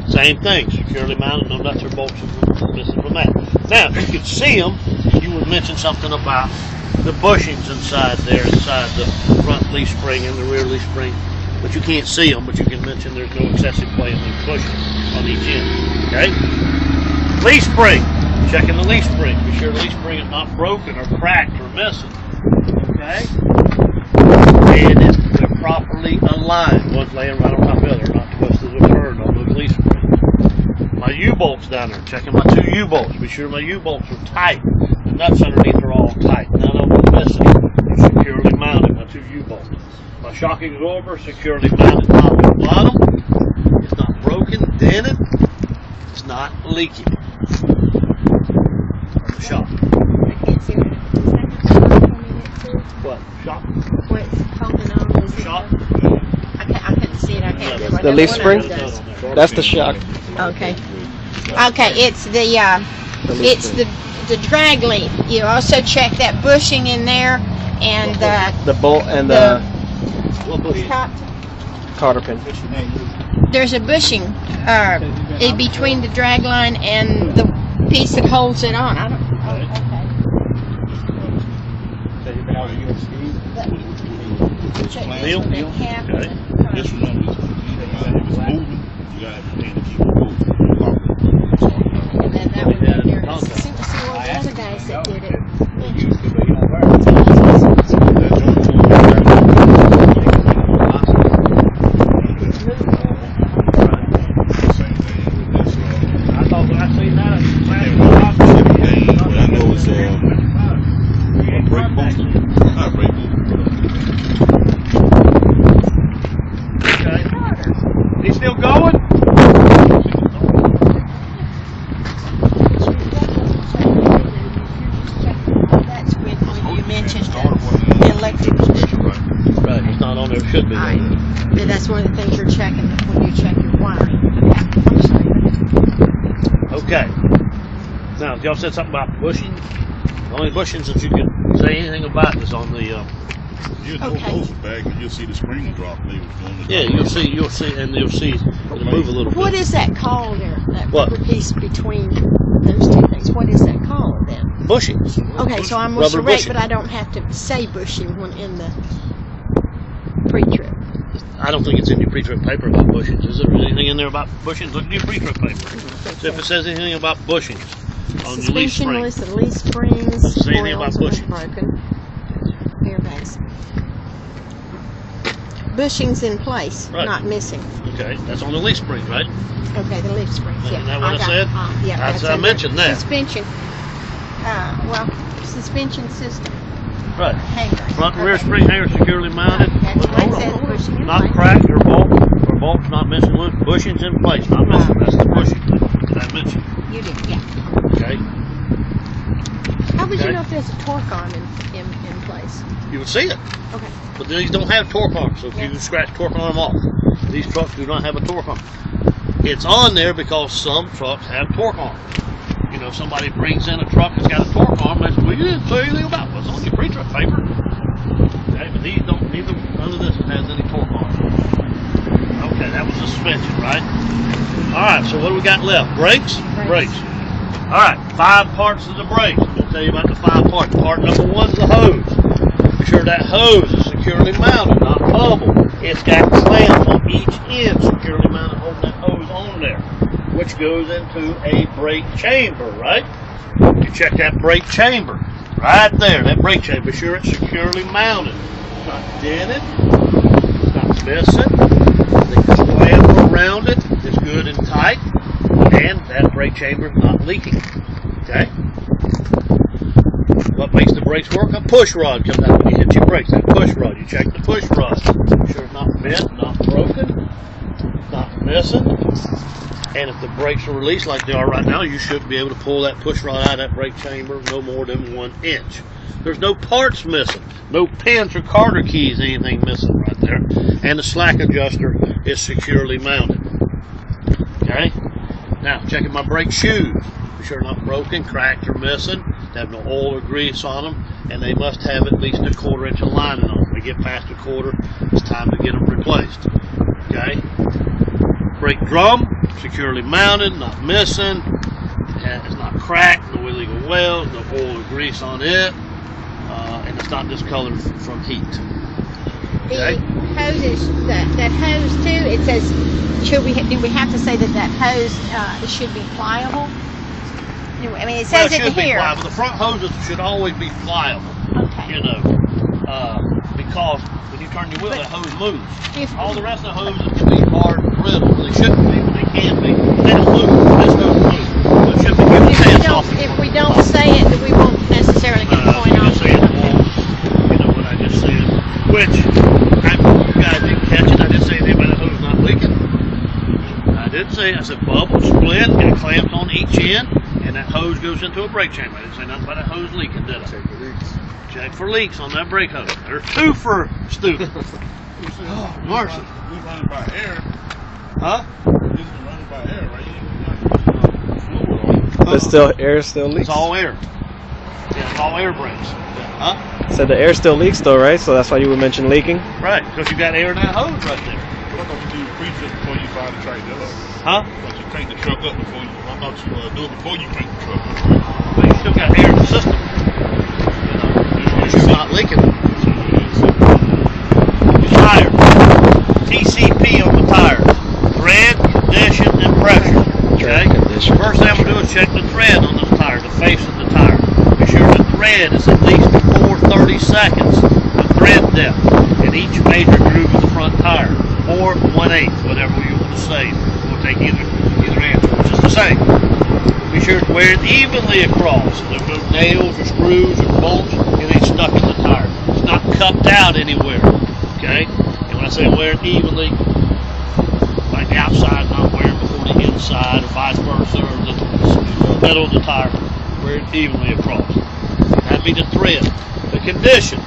Same thing, securely mounted, no nuts or bolts missing from that. Now, if you could see them, you would mention something about the bushings inside there, inside the front leaf spring and the rear leaf spring. But you can't see them, but you can mention there's no excessive play in those bushings on each end. Okay? Leaf spring. Checking the leaf spring. Be sure the leaf spring is not broken or cracked or missing. Okay? And they're properly aligned. One's laying right on top of the other, not twisted or turned on those leaf springs. My U-bolts down there. Checking my 2 U-bolts. Be sure my U-bolts are tight. The nuts underneath are all tight. None of them are missing. They're securely mounted. My 2 U-bolts. My shock absorber securely mounted top and bottom. It's not broken, dented. It's not leaking. The shock. I can't see what What? Shock? What's holding on? Is it Shock? I couldn't see it. I can't do The leaf spring? That's the shock. Okay. Okay, it's the drag length. You also check that bushing in there and The bolt and the What bushing? cotter pin. there's a bushing in between the drag line and the piece that holds it on. I don't. Neil? Okay. Okay. Just remember, if it's moving, you gotta have to keep it moving. And then that one right there. See what the other guys that did it. I thought when I seen that, I know it's a brake booster. Not a brake booster. Okay. He's still going? That's when you mentioned the electric. Right, it's not on there. It should be. Right. That's one of the things you're checking when you check your wiring. Okay. Now, y'all said something about bushing. The only bushings that you can say anything about is on the. You go Okay. closer back and you'll see the spring drop. They was going to Yeah, you'll see, and you'll see it'll move a little What bit. is that called there? That What? rubber piece between those two things. What is that called then? Bushings. Okay, so I'm Rubber correct, bushing. but I don't have to say bushing when in the pre-trip. I don't think it's in your pre-trip paper about bushings. Is there anything in there about bushings? Look at your pre-trip paper. See if it says anything about bushings on your leaf Suspension spring. list of leaf springs, Doesn't say anything about coils bushings. when broken. Airbags. Bushings in place, Right. not missing. Okay, that's on the leaf spring, right? Okay, the leaf springs. Yeah, Isn't that what I got said? it. Yeah, That's- I under mentioned that. Suspension. Suspension system. Right. Hanger. Front and rear Okay. spring hanger securely mounted. That's Hold what it on, says, hold on. bushing in Not place. cracked or bolts not missing loose. Bushings in place, not missing. That's the bushing that I mentioned. You did, yeah. Okay. How would Okay. you know if there's a torque arm in place? You would see it. Okay. But these don't have torque arms, so if Yeah. you can scratch torque arm off. These trucks do not have a torque arm. It's on there because some trucks have torque arms. You know, somebody brings in a truck that's got a torque arm, they say, well, you didn't say anything about what's on your pre-trip paper. Okay, but these don't, none of this has any torque arm. Okay, that was the suspension, right? Alright, so what do we got left? Brakes? Brakes. Alright, 5 parts of the brakes. I'm going to tell you about the 5 parts. Part number 1 is the hose. Be sure that hose is securely mounted, not bubble. It's got clamps on each end securely mounted, holding that hose on there, which goes into a brake chamber, right? You check that brake chamber right there, that brake chamber. Be sure it's securely mounted. It's not dented, it's not missing. The clamp around it is good and tight, and that brake chamber is not leaking. Okay? What makes the brakes work? A push rod comes out when you hit your brakes. That push rod, you check the push rod. Make sure it's not bent, not broken, not missing. And if the brakes are released like they are right now, you should be able to pull that push rod out of that brake chamber no more than 1 inch. There's no parts missing, no pins or Carter keys, anything missing right there. And the slack adjuster is securely mounted. Okay? Now, checking my brake shoes. Be sure they're not broken, cracked, or missing. They have no oil or grease on them, and they must have at least a 1/4 inch of lining on them. If they get past a 1/4, it's time to get them replaced. Okay? brake drum, securely mounted, not missing, and it's not cracked, no illegal welds, no oil or grease on it, and it's not discolored from heat. Okay. The hoses, that hose too, it says, do we have to say that hose should be pliable? I mean, it says Well, it should be here. pliable. The front hoses should always be pliable, Okay. you know, because when you turn your wheel, that hose moves. If- All the rest of the hoses can be hard and brittle. They shouldn't be, but they can be. They don't move. This hose moves. So it should be getting hands off. If we don't say it, then we won't necessarily get the point You off. just said, well, you know what I just said. Which, you guys didn't catch it. I didn't say anything about the hose not leaking. I did say, I said bubble, split, got clamps on each end, and that hose goes into a brake chamber. I didn't say nothing about that hose leaking, did I? Check for leaks on that brake hose. There's two for stupid. Oh, Marshall. We running by air. Huh? This is running by air, right? You ain't fluid on it. But still, air still leaks. It's all air. Yeah, it's all air brakes. Huh? Said the air still leaks though, right? So that's why you would mention leaking. Right, because you got air in that hose right there. But I thought you do pre-trip before you buy the tractor up. Huh? But you crank the truck up before you, I thought you do it before you crank the truck up. But you still got air in the system. You know, it's just not leaking. Tires. TCP on the tires. Thread, condition, and pressure. Okay? Thread, condition, First thing I'm going to do is check the thread on this tire, the face of the tire. Be sure the thread is at least 4/30 seconds of thread depth in each major groove of the front tire. Or 1/8, whatever you want to say. We'll take either answer. It's just the same. Be sure to wear it evenly across. There's no nails or screws or bolts. It ain't stuck in the tire. It's not cupped out anywhere. Okay? And when I say wear it evenly, like the outside not wearing before the inside, or vice versa, or the middle of the tire, wear it evenly across. That'd be the thread. The condition,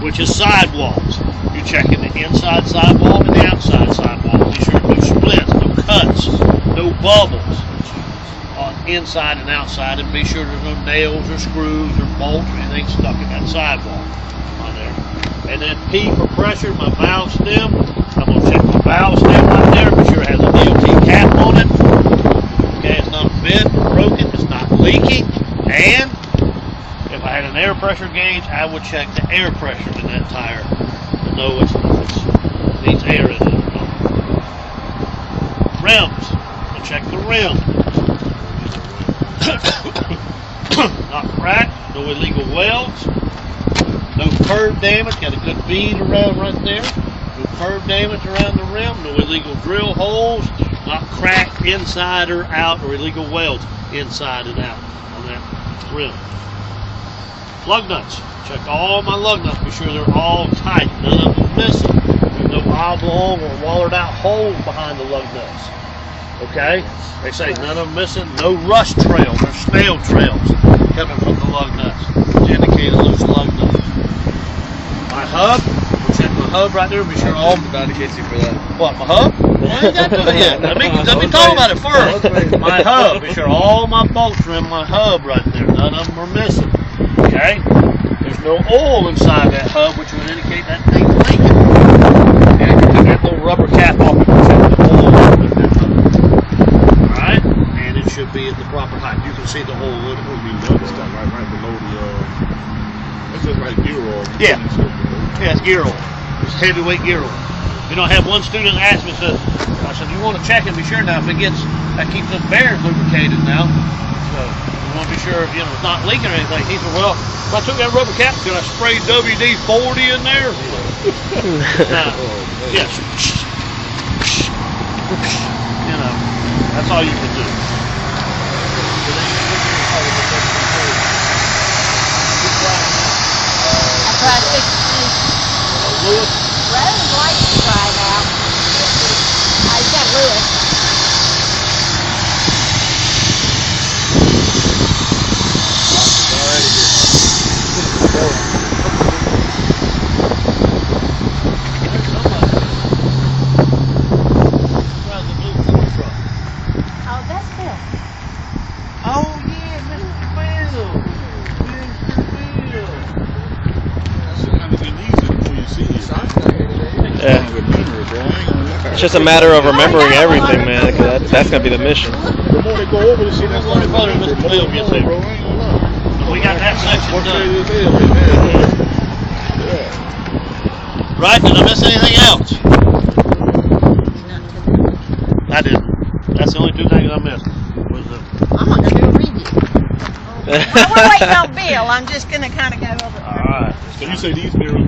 which is sidewalls. You're checking the inside sidewall and the outside sidewall. Be sure no splits, no cuts, no bubbles on inside and outside, and be sure there's no nails or screws or bolts or anything stuck in that sidewall on there. And then P for pressure, my valve stem. I'm going to check the valve stem right there. Be sure it has a DOT cap on it. Okay, it's not bent or broken. It's not leaking. And if I had an air pressure gauge, I would check the air pressure in that tire to know if it needs air in it or not. Rims. I'll check the rim. Not cracked. No illegal welds. No curb damage, got a good bead around right there. No curb damage around the rim, no illegal drill holes, not cracked inside or out, or illegal welds inside and out on that rim. Lug nuts, check all my lug nuts, be sure they're all tight, none of them missing. There's no oblong or wallered out holes behind the lug nuts. Okay? They say none of them missing, no rust trails or snail trails coming from the lug nuts to indicate a loose lug nut. My hub, we'll check my hub right there, be sure all. about to get you for that. What, my hub? Well, I ain't got to it yet. Let me talk about it first. My hub, be sure all my bolts are in my hub right there. None of them are missing. Okay? There's no oil inside that hub, which would indicate that thing's leaking. Okay, you take that little rubber cap off and check the oil in that hub. Alright? And it should be at the proper height. You can see the hole in it. It'll be rubber stuff right below the, it's just like gear oil. Yeah. Yeah, it's gear oil. It's heavyweight gear oil. You know, I had one student ask me, I said, you want to check and be sure now if it gets, that keeps the bearings lubricated now. So, you want to be sure if, you know, it's not leaking or anything. He said, well, if I took that rubber cap, could I spray WD-40 in there? Now, yes. You know, that's all you can do. Lewis? Rose likes to try it out. I got Lewis. Oh, that's good. just a matter of remembering everything, man. 'Cause that's gonna be the mission. The more they go over the shit, that's What about if Mr. Bill gets there? Bro, I ain't gonna lie. We got that section Frustrated done. as hell, man. Yeah. Right? Did I miss anything else? I didn't. That's the only two things I missed. Was the I'm not gonna do a review. Well, we're waiting on Bill. I'm just gonna kind of go over. all right. So you say these mirrors